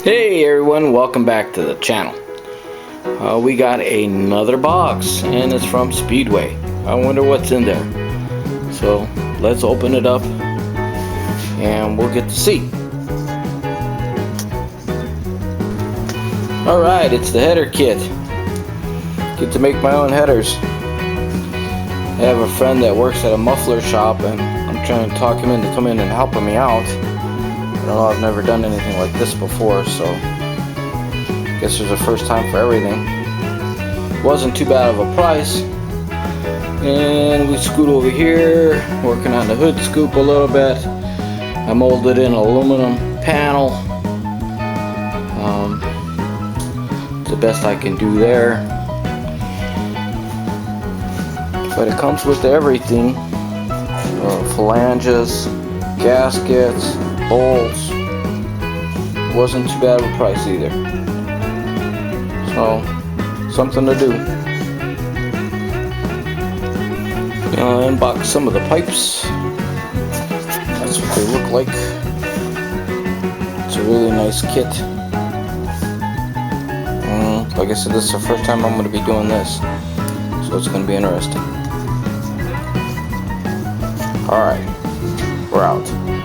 Hey everyone, welcome back to the channel. We got another box and it's from Speedway. I wonder what's in there. So let's open it up and we'll get to see. Alright, it's the header kit. Get to make my own headers. I have a friend that works at a muffler shop and I'm trying to talk him into coming and helping me out. I don't know, I've never done anything like this before, so I guess there's a first time for everything. Wasn't too bad of a price. And we scoot over here, working on the hood scoop a little bit. I molded in an aluminum panel. The best I can do there. But it comes with everything. Flanges, gaskets, bolts. Wasn't too bad of a price either. So, something to do. Unbox some of the pipes. That's what they look like. It's a really nice kit. Like I said, this is the first time I'm going to be doing this, so it's going to be interesting. Alright, we're out.